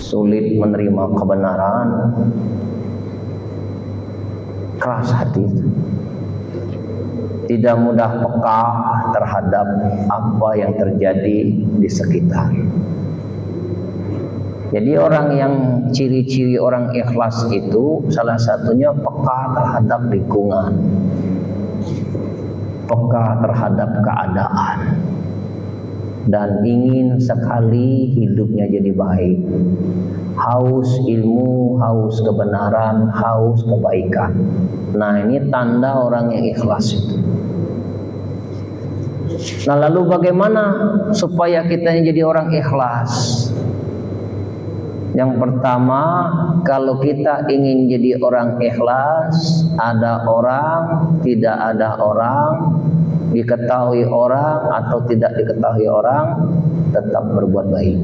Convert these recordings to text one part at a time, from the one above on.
sulit menerima kebenaran, keras hati, tidak mudah peka terhadap apa yang terjadi di sekitar. Jadi orang yang ciri-ciri orang ikhlas itu salah satunya peka terhadap lingkungan, peka terhadap keadaan, dan ingin sekali hidupnya jadi baik. Haus ilmu, haus kebenaran, haus kebaikan. Nah, ini tanda orang yang ikhlas itu. Nah, lalu bagaimana supaya kita jadi orang ikhlas? Yang pertama, kalau kita ingin jadi orang ikhlas, ada orang, tidak ada orang, diketahui orang atau tidak diketahui orang, tetap berbuat baik.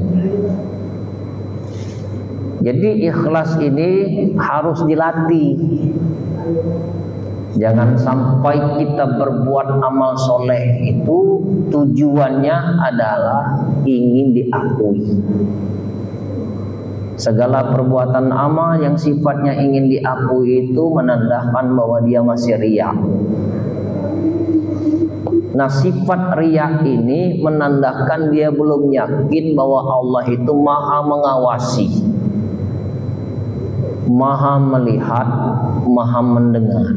Jadi ikhlas ini harus dilatih. Jangan sampai kita berbuat amal soleh itu tujuannya adalah ingin diakui. Segala perbuatan amal yang sifatnya ingin diakui itu menandakan bahwa dia masih riya. Nah, sifat riya ini menandakan dia belum yakin bahwa Allah itu maha mengawasi, maha melihat, maha mendengar.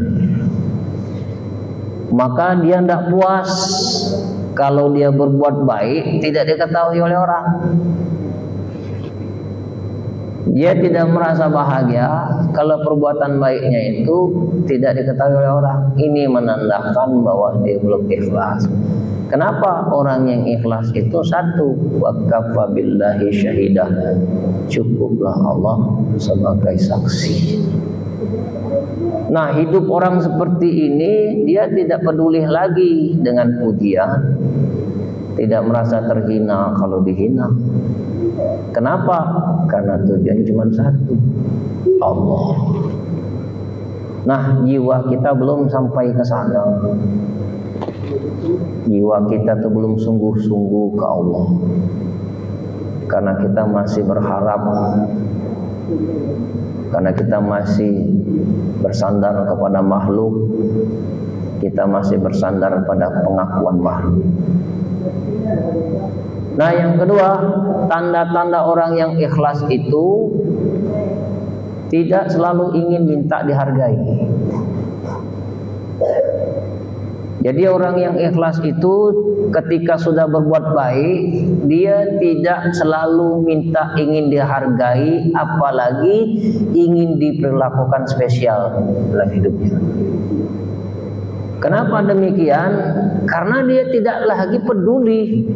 Maka dia tidak puas kalau dia berbuat baik tidak diketahui oleh orang. Dia tidak merasa bahagia kalau perbuatan baiknya itu tidak diketahui oleh orang. Ini menandakan bahwa dia belum ikhlas. Kenapa? Orang yang ikhlas itu satu, wa kafa billahi syahidah, cukuplah Allah sebagai saksi. Nah, hidup orang seperti ini dia tidak peduli lagi dengan pujian, tidak merasa terhina kalau dihina. Kenapa? Karena tujuan cuma satu, Allah. Nah, jiwa kita belum sampai ke sana. Jiwa kita tuh belum sungguh-sungguh ke Allah. Karena kita masih berharap, karena kita masih bersandar kepada makhluk, kita masih bersandar pada pengakuan makhluk. Nah, yang kedua, tanda-tanda orang yang ikhlas itu tidak selalu ingin minta dihargai. Jadi orang yang ikhlas itu ketika sudah berbuat baik, dia tidak selalu minta ingin dihargai, apalagi ingin diperlakukan spesial dalam hidupnya. Kenapa demikian? Karena dia tidak lagi peduli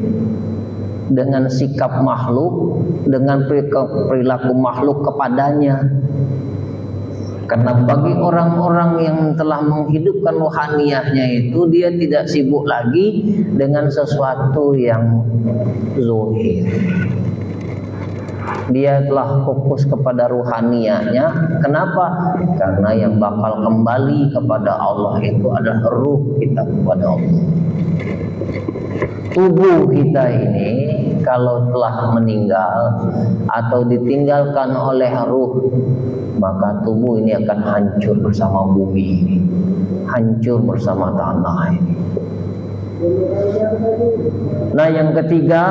dengan sikap makhluk, dengan perilaku makhluk kepadanya. Karena bagi orang-orang yang telah menghidupkan rohaniyahnya itu, dia tidak sibuk lagi dengan sesuatu yang zahir. Dia telah fokus kepada ruhaniyahnya. Kenapa? Karena yang bakal kembali kepada Allah itu adalah ruh kita kepada Allah. Tubuh kita ini kalau telah meninggal atau ditinggalkan oleh ruh, maka tubuh ini akan hancur bersama bumi, hancur bersama tanah ini. Nah, yang ketiga,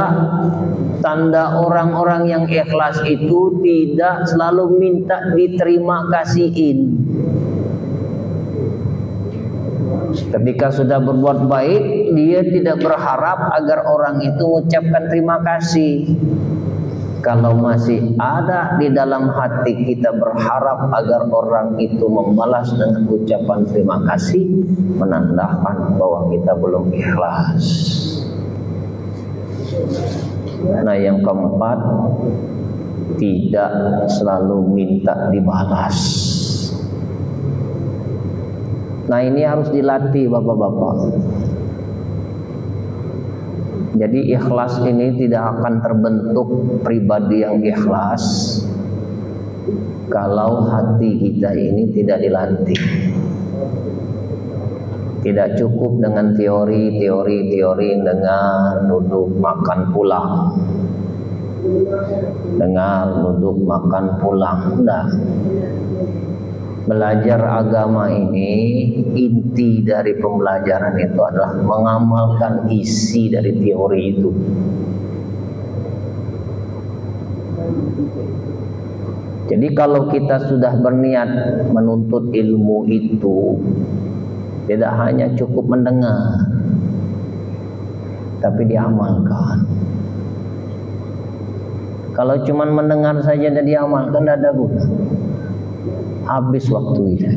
tanda orang-orang yang ikhlas itu tidak selalu minta diterima kasihin. Ketika sudah berbuat baik, dia tidak berharap agar orang itu mengucapkan terima kasih. Kalau masih ada di dalam hati kita berharap agar orang itu membalas dengan ucapan terima kasih, menandakan bahwa kita belum ikhlas. Nah, yang keempat, tidak selalu minta dibalas. Nah, ini harus dilatih bapak-bapak. Jadi ikhlas ini tidak akan terbentuk pribadi yang ikhlas kalau hati kita ini tidak dilatih. Tidak cukup dengan teori dengar, duduk, makan, pulang. dengar, duduk, makan, pulang. Enggak. Belajar agama ini, inti dari pembelajaran itu adalah mengamalkan isi dari teori itu. Jadi kalau kita sudah berniat menuntut ilmu itu, tidak hanya cukup mendengar, tapi diamalkan. Kalau cuma mendengar saja dan diamalkan, tidak ada guna. Habis waktu itu.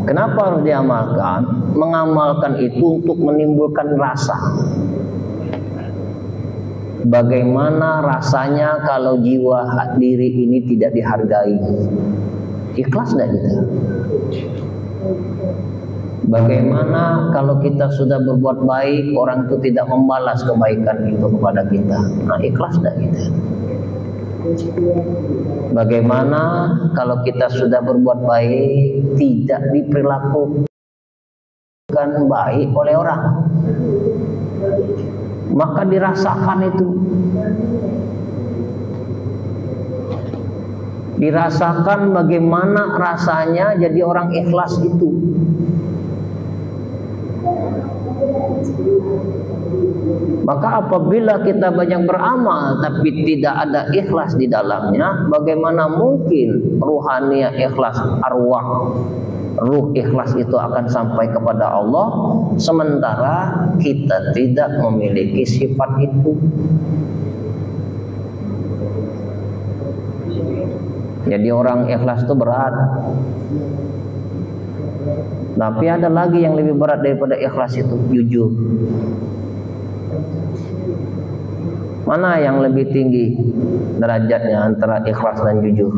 Kenapa harus diamalkan? Mengamalkan itu untuk menimbulkan rasa. Bagaimana rasanya kalau jiwa diri ini tidak dihargai? Ikhlas tidak kita? Bagaimana kalau kita sudah berbuat baik, orang itu tidak membalas kebaikan itu kepada kita? Nah, ikhlas tidak kita? Bagaimana kalau kita sudah berbuat baik, tidak diperlakukan baik oleh orang? Maka dirasakan itu. Dirasakan bagaimana rasanya jadi orang ikhlas itu. Maka apabila kita banyak beramal tapi tidak ada ikhlas di dalamnya, bagaimana mungkin ruhaniyah ikhlas, arwah, ruh ikhlas itu akan sampai kepada Allah, sementara kita tidak memiliki sifat itu. Jadi orang ikhlas itu berat. Tapi ada lagi yang lebih berat daripada ikhlas itu, jujur. Mana yang lebih tinggi derajatnya antara ikhlas dan jujur?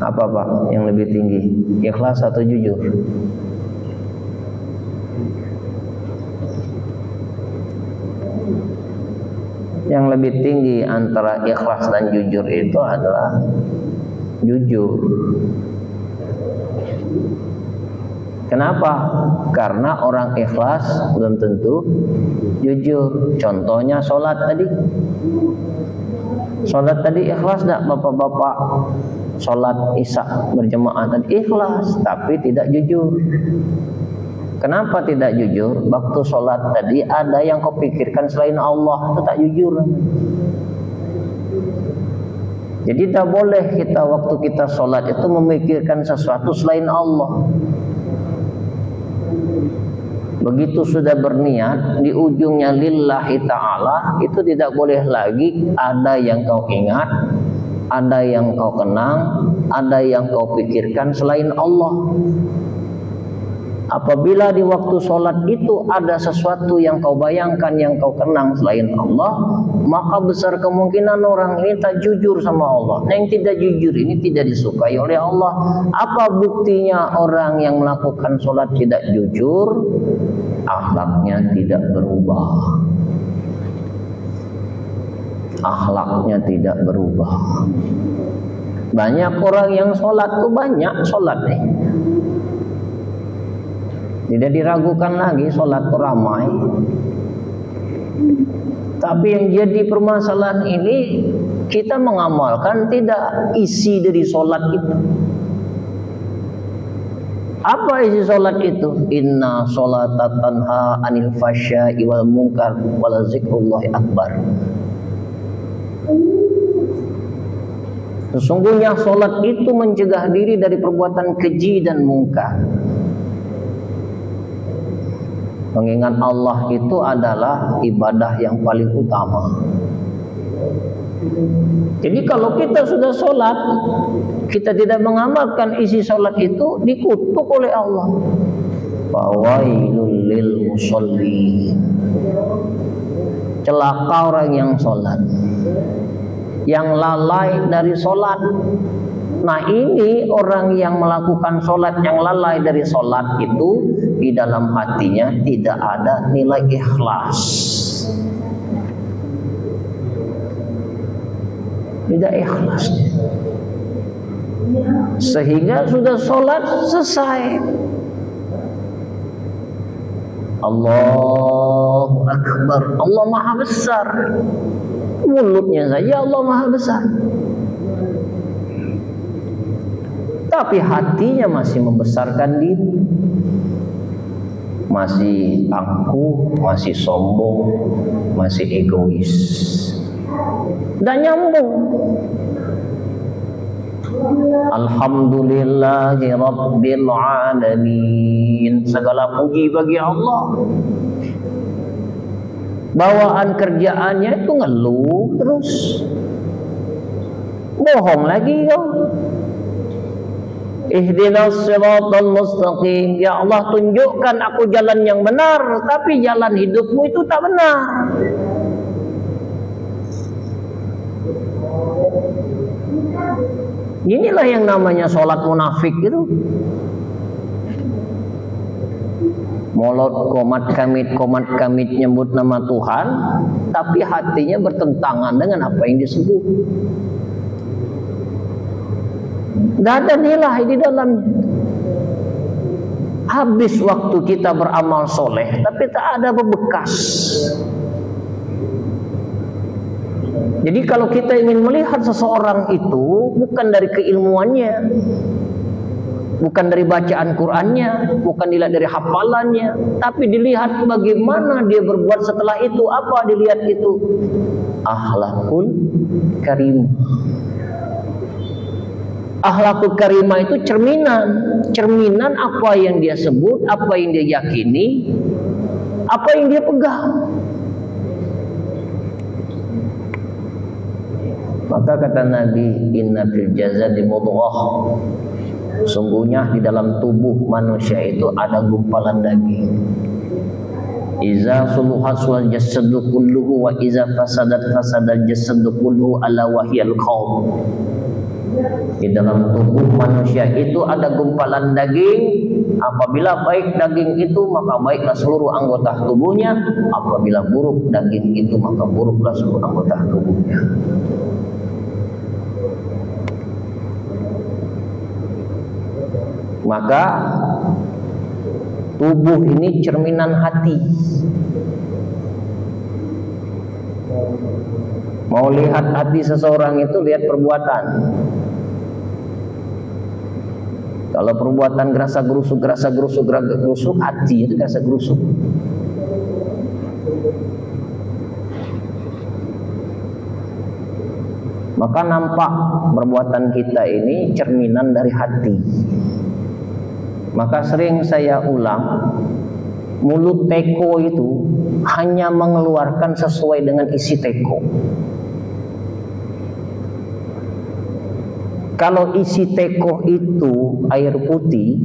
Apa Pak yang lebih tinggi? Ikhlas atau jujur? Yang lebih tinggi antara ikhlas dan jujur itu adalah jujur. Kenapa? Karena orang ikhlas belum tentu jujur. Contohnya sholat tadi. Sholat tadi ikhlas tidak bapak-bapak? Sholat isya berjemaah tadi ikhlas, tapi tidak jujur. Kenapa tidak jujur? Waktu sholat tadi ada yang kau pikirkan selain Allah, itu tak jujur. Jadi tak boleh kita waktu kita sholat itu memikirkan sesuatu selain Allah. Begitu sudah berniat, di ujungnya lillahi ta'ala, itu tidak boleh lagi ada yang kau ingat, ada yang kau kenang, ada yang kau pikirkan selain Allah. Apabila di waktu sholat itu ada sesuatu yang kau bayangkan, yang kau kenang selain Allah, maka besar kemungkinan orang ini tak jujur sama Allah. Nah, yang tidak jujur ini tidak disukai oleh Allah. Apa buktinya orang yang melakukan sholat tidak jujur? Akhlaknya tidak berubah. Akhlaknya tidak berubah. Banyak orang yang sholat tuh banyak sholat nih. Tidak diragukan lagi sholat itu ramai. Tapi yang jadi permasalahan ini, kita mengamalkan tidak isi dari sholat itu. Apa isi sholat itu? Inna sholata tanha anil fasya'i wal munkar wala zikrullahi akbar. Sesungguhnya sholat itu mencegah diri dari perbuatan keji dan mungkar. Mengingat Allah itu adalah ibadah yang paling utama. Jadi kalau kita sudah sholat, kita tidak mengamalkan isi sholat itu, dikutuk oleh Allah. Fawailul lil musallin. Celaka orang yang sholat, yang lalai dari sholat. Nah, ini orang yang melakukan sholat, yang lalai dari sholat itu, di dalam hatinya tidak ada nilai ikhlas. Tidak ikhlas. Sehingga sudah sholat selesai, Allahu Akbar, Allah Maha Besar. Mulutnya saja Allah Maha Besar, tapi hatinya masih membesarkan diri, masih angkuh, masih sombong, masih egois, dan nyambung. Alhamdulillahi Rabbil Alamin, segala puji bagi Allah. Bawaan kerjaannya itu ngeluh terus, bohong lagi kau. Ihdinas siratal mustaqim, ya Allah tunjukkan aku jalan yang benar, tapi jalan hidupmu itu tak benar. Inilah yang namanya sholat munafik itu. Molot komat kamit nyebut nama Tuhan, tapi hatinya bertentangan dengan apa yang disebut. Tidak ada nilai di dalamnya. Habis waktu kita beramal soleh, tapi tak ada bebekas. Jadi kalau kita ingin melihat seseorang itu bukan dari keilmuannya, bukan dari bacaan Qur'annya, bukan dilihat dari hafalannya, tapi dilihat bagaimana dia berbuat setelah itu. Apa dilihat itu? Akhlakul karim. Akhlakul karimah itu cerminan apa yang dia sebut, apa yang dia yakini, apa yang dia pegang. Maka kata Nabi, inna fil jasadi mudghah, sungguhnya di dalam tubuh manusia itu ada gumpalan daging. Iza suluhat wal jasadu kulluhu wa iza fasadat fasadal jasadu kulluhu ala wahyal qaum. Di dalam tubuh manusia itu ada gumpalan daging. Apabila baik daging itu, maka baiklah seluruh anggota tubuhnya. Apabila buruk daging itu, maka buruklah seluruh anggota tubuhnya. Maka tubuh ini cerminan hati. Mau lihat hati seseorang itu, lihat perbuatan. Kalau perbuatan gerasa gerusuk, hati itu gerasa gerusuk. Maka nampak perbuatan kita ini cerminan dari hati. Maka sering saya ulang, mulut teko itu hanya mengeluarkan sesuai dengan isi teko. Kalau isi teko itu air putih,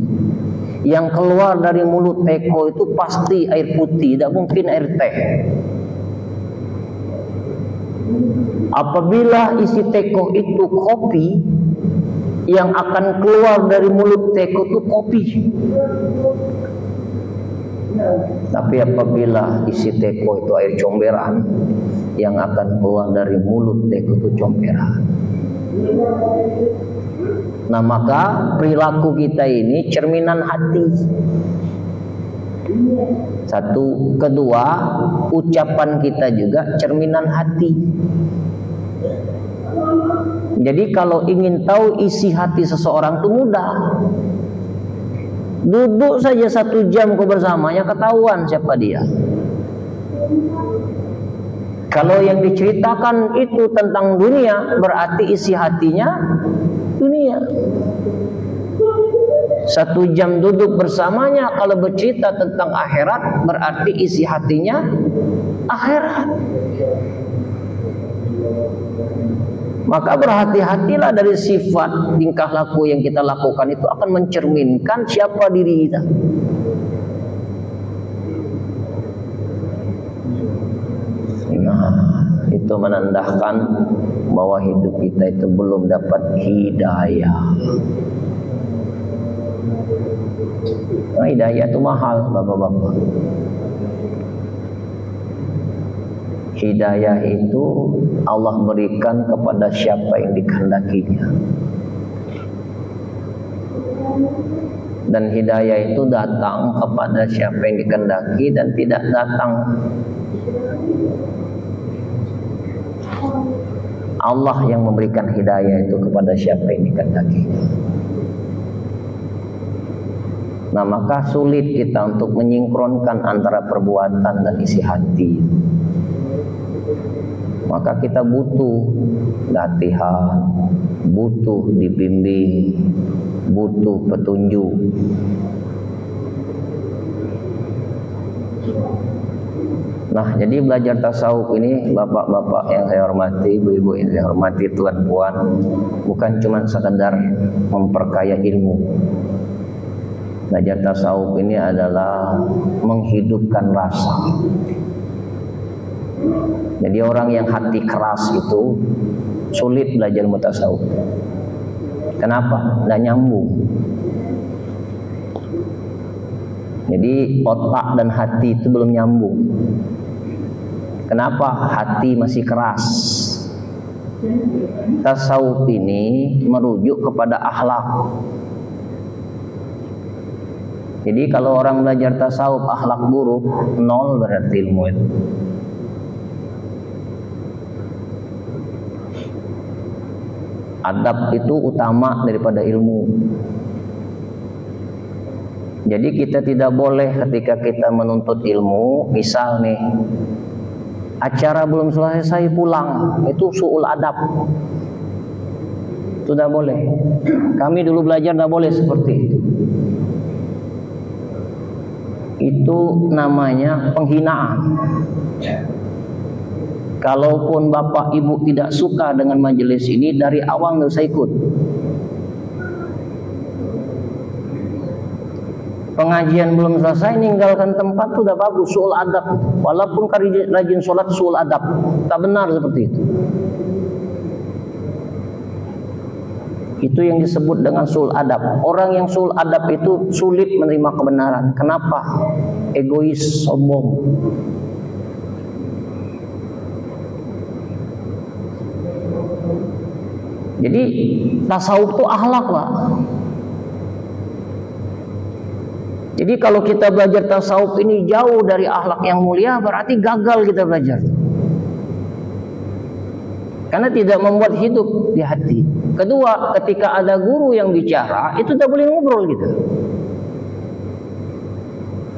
yang keluar dari mulut teko itu pasti air putih, tidak mungkin air teh. Apabila isi teko itu kopi, yang akan keluar dari mulut teko itu kopi. Tapi apabila isi teko itu air comberan, yang akan keluar dari mulut teko itu comberan. Nah, maka perilaku kita ini cerminan hati. Satu, kedua, ucapan kita juga cerminan hati. Jadi kalau ingin tahu isi hati seseorang itu mudah. Duduk saja 1 jam kau bersamanya, ketahuan siapa dia. Kalau yang diceritakan itu tentang dunia, berarti isi hatinya dunia. 1 jam duduk bersamanya, kalau bercerita tentang akhirat, berarti isi hatinya akhirat. Maka berhati-hatilah dari sifat tingkah laku yang kita lakukan, itu akan mencerminkan siapa diri kita. Nah, itu menandakan bahwa hidup kita itu belum dapat hidayah. Nah, hidayah itu mahal, bapak-bapak. Hidayah itu Allah berikan kepada siapa yang dikehendakinya. Dan hidayah itu datang kepada siapa yang dikehendaki dan tidak datang. Allah yang memberikan hidayah itu kepada siapa yang dikehendaki. Nah, maka sulit kita untuk menyinkronkan antara perbuatan dan isi hati. Maka kita butuh latihan, butuh dibimbing, butuh petunjuk. Nah, jadi belajar tasawuf ini, bapak-bapak yang saya hormati, ibu-ibu yang saya hormati, tuan-puan, bukan cuma sekadar memperkaya ilmu. Belajar tasawuf ini adalah menghidupkan rasa. Jadi orang yang hati keras itu sulit belajar ilmu tasawuf. Kenapa? Nggak nyambung. Jadi otak dan hati itu belum nyambung. Kenapa? Hati masih keras. Tasawuf ini merujuk kepada akhlak. Jadi kalau orang belajar tasawuf akhlak buruk, nol berarti ilmu itu. Adab itu utama daripada ilmu. Jadi kita tidak boleh ketika kita menuntut ilmu, misal nih, acara belum selesai pulang, itu su'ul adab. Itu tidak boleh. Kami dulu belajar tidak boleh seperti itu. Itu namanya penghinaan. Kalaupun bapak ibu tidak suka dengan majelis ini, dari awal nggak usah ikut. Pengajian belum selesai, ninggalkan tempat itu udah bagus, su'ul adab. Walaupun rajin sholat, su'ul adab. Tak benar seperti itu. Itu yang disebut dengan su'ul adab. Orang yang su'ul adab itu sulit menerima kebenaran. Kenapa? Egois, sombong. Jadi tasawuf itu akhlak, Pak. Jadi kalau kita belajar tasawuf ini jauh dari akhlak yang mulia, berarti gagal kita belajar. Karena tidak membuat hidup di hati. Kedua, ketika ada guru yang bicara, itu tidak boleh ngobrol gitu.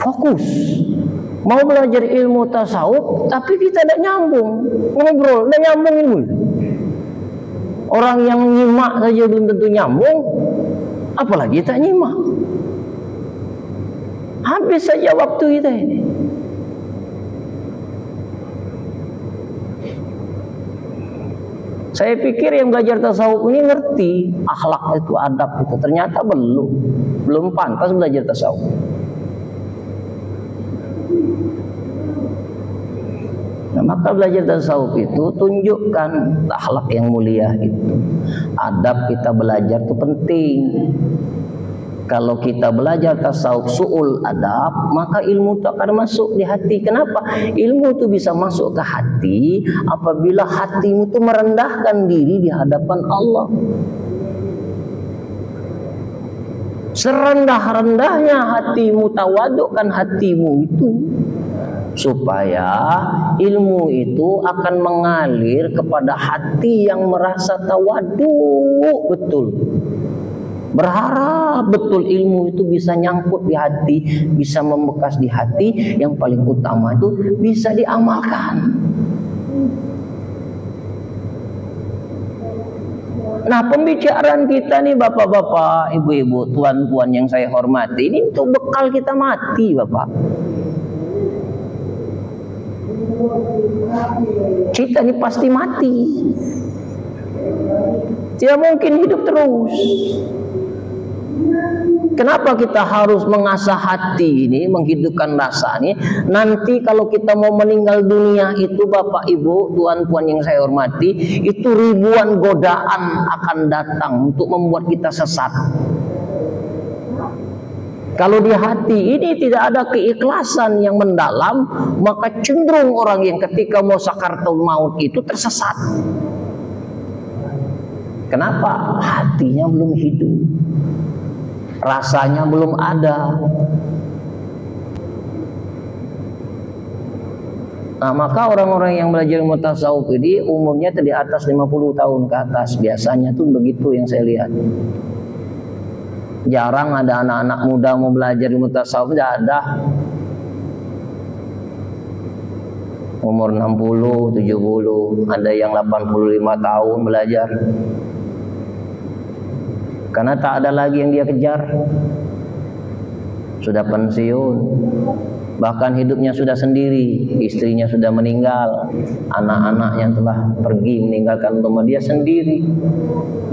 Fokus. Mau belajar ilmu tasawuf, tapi kita tidak nyambung. Ngobrol, tidak nyambung ilmu itu. Orang yang nyimak saja belum tentu nyambung, apalagi tak nyimak. Habis saja waktu kita ini. Saya pikir yang belajar tasawuf ini ngerti akhlak itu, adab itu. Ternyata belum pantas belajar tasawuf. Nah, maka belajar tasawuf itu tunjukkan akhlak yang mulia itu. Adab kita belajar itu penting. Kalau kita belajar tasawuf su'ul adab, maka ilmu itu akan masuk di hati. Kenapa? Ilmu itu bisa masuk ke hati apabila hatimu itu merendahkan diri di hadapan Allah. Serendah-rendahnya hatimu, tawadukkan hatimu itu, supaya ilmu itu akan mengalir kepada hati yang merasa tawaduk betul. Berharap betul ilmu itu bisa nyangkut di hati, bisa membekas di hati. Yang paling utama itu bisa diamalkan. Nah, pembicaraan kita nih bapak-bapak, ibu-ibu, tuan-tuan yang saya hormati, ini untuk bekal kita mati, bapak. Kita ini pasti mati. Tidak mungkin hidup terus. Kenapa kita harus mengasah hati ini, menghidupkan rasa ini? Nanti kalau kita mau meninggal dunia itu, bapak ibu, tuan puan yang saya hormati, itu ribuan godaan akan datang untuk membuat kita sesat. Kalau di hati ini tidak ada keikhlasan yang mendalam, maka cenderung orang yang ketika mau sakaratul maut itu tersesat. Kenapa? Hatinya belum hidup. rasanya belum ada. Nah, maka orang-orang yang belajar ilmu tasawuf ini umumnya di atas 50 tahun ke atas. Biasanya tuh begitu yang saya lihat. Jarang ada anak-anak muda mau belajar ilmu tasawuf, tidak ada. Umur 60, 70, ada yang 85 tahun belajar. Karena tak ada lagi yang dia kejar. Sudah pensiun. Bahkan hidupnya sudah sendiri, istrinya sudah meninggal, anak-anaknya telah pergi meninggalkan rumah dia sendiri.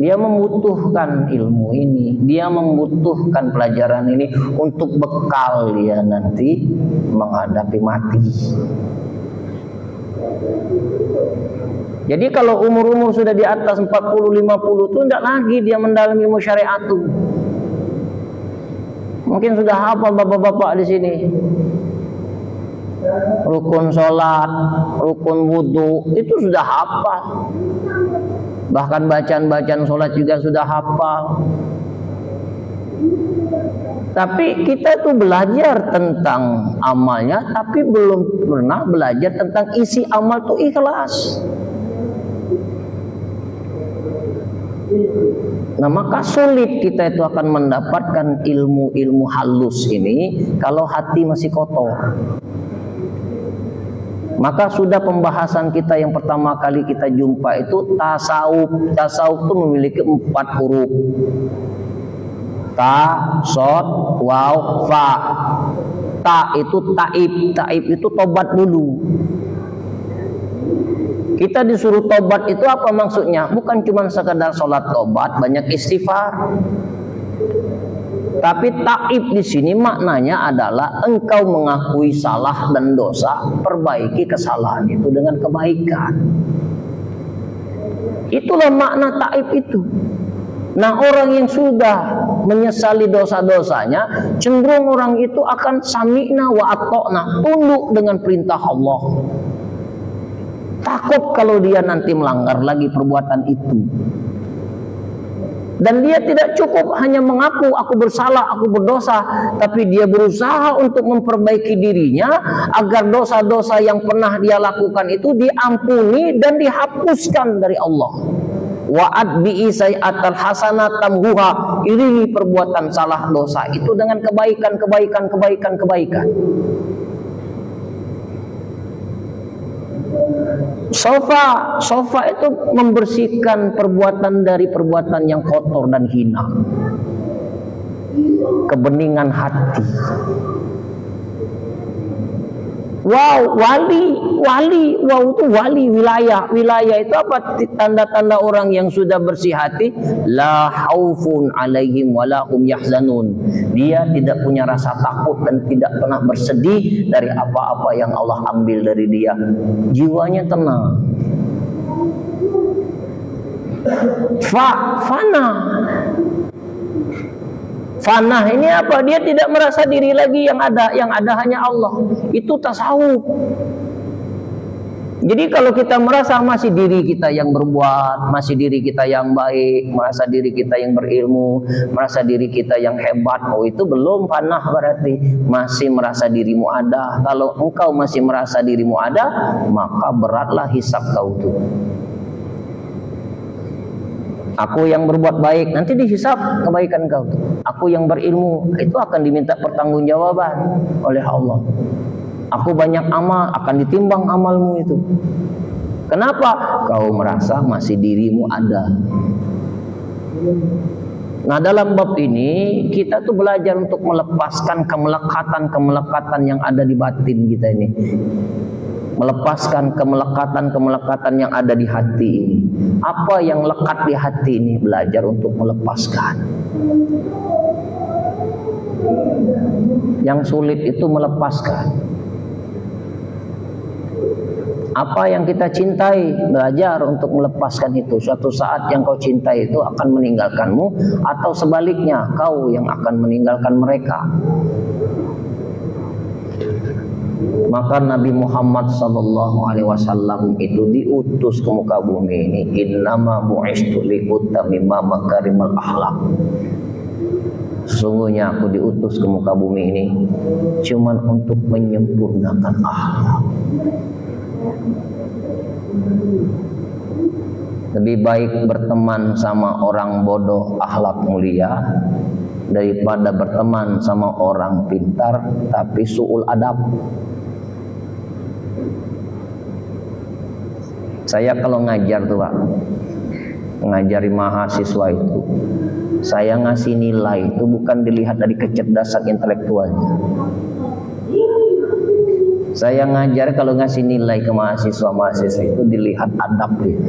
Dia membutuhkan ilmu ini, dia membutuhkan pelajaran ini untuk bekal dia nanti menghadapi mati. Jadi kalau umur-umur sudah di atas 40-50 itu tidak lagi dia mendalami ilmu syariat itu. Mungkin sudah hafal bapak-bapak di sini. Rukun sholat, rukun wudhu itu sudah hafal. Bahkan bacaan-bacaan sholat juga sudah hafal. Tapi kita tuh belajar tentang amalnya, tapi belum pernah belajar tentang isi amal tuh ikhlas. Nah, maka sulit kita itu akan mendapatkan ilmu-ilmu halus ini kalau hati masih kotor. Maka sudah pembahasan kita yang pertama kali kita jumpa itu tasawuf. Tasawuf itu memiliki 4 huruf. Ta, sod, waw, fa. Ta itu taib. Taib itu tobat dulu. Kita disuruh tobat itu apa maksudnya? Bukan cuma sekadar sholat tobat, banyak istighfar. Tapi taib di sini maknanya adalah engkau mengakui salah dan dosa, perbaiki kesalahan itu dengan kebaikan. Itulah makna taib itu. Nah, orang yang sudah menyesali dosa-dosanya, cenderung orang itu akan sami'na wa ata'na, tunduk dengan perintah Allah. Takut kalau dia nanti melanggar lagi perbuatan itu. Dan dia tidak cukup hanya mengaku aku bersalah, aku berdosa, tapi dia berusaha untuk memperbaiki dirinya agar dosa-dosa yang pernah dia lakukan itu diampuni dan dihapuskan dari Allah. Wa'ad bi'i sayyi'atal hasanat tamhuha, iringi perbuatan salah dosa itu dengan kebaikan. Sofa itu membersihkan perbuatan dari perbuatan yang kotor dan hina. Kebeningan hati. Wow, wali, wow itu wali, wilayah. Wilayah itu apa? Tanda-tanda orang yang sudah bersih hati. La haufun alaihim walahum yahzanun. Dia tidak punya rasa takut dan tidak pernah bersedih dari apa-apa yang Allah ambil dari dia. Jiwanya tenang. Fana. Fana ini apa? Dia tidak merasa diri lagi yang ada hanya Allah. Itu tasawuf. Jadi kalau kita merasa masih diri kita yang berbuat, masih diri kita yang baik, merasa diri kita yang berilmu, merasa diri kita yang hebat, oh itu belum fana, berarti masih merasa dirimu ada. Kalau engkau masih merasa dirimu ada, maka beratlah hisab kau tuh. Aku yang berbuat baik, nanti dihisab kebaikan kau. Aku yang berilmu, itu akan diminta pertanggungjawaban oleh Allah. Aku banyak amal, akan ditimbang amalmu itu. Kenapa? Kau merasa masih dirimu ada. Nah, dalam bab ini kita tuh belajar untuk melepaskan kemelekatan yang ada di batin kita ini. Melepaskan kemelekatan yang ada di hati ini. Apa yang lekat di hati ini, belajar untuk melepaskan. Yang sulit itu melepaskan. Apa yang kita cintai, belajar untuk melepaskan itu. Suatu saat yang kau cintai itu akan meninggalkanmu, atau sebaliknya kau yang akan meninggalkan mereka. Maka Nabi Muhammad SAW itu diutus ke muka bumi ini. Innama bu'istu li'utammima makarimal akhlaq. Sesungguhnya aku diutus ke muka bumi ini cuman untuk menyempurnakan akhlak. Lebih baik berteman sama orang bodoh akhlak mulia daripada berteman sama orang pintar tapi su'ul adab. Saya kalau ngajar tuh Pak, ngajari mahasiswa itu, saya ngasih nilai itu bukan dilihat dari kecerdasan intelektualnya. Saya ngajar kalau ngasih nilai ke mahasiswa itu dilihat adab dia.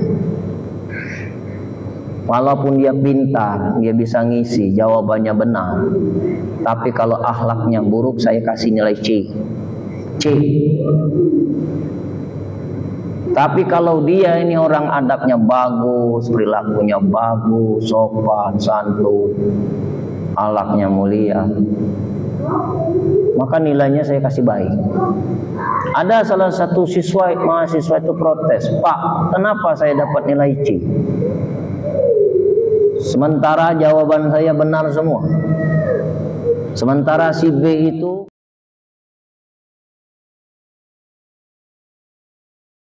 Walaupun dia pintar, dia bisa ngisi, jawabannya benar, tapi kalau akhlaknya buruk, saya kasih nilai C. Tapi kalau dia ini orang adabnya bagus, perilakunya bagus, sopan, santun, akhlaknya mulia, maka nilainya saya kasih baik. Ada salah satu mahasiswa itu protes, "Pak, kenapa saya dapat nilai C? Sementara jawaban saya benar semua. Sementara si B itu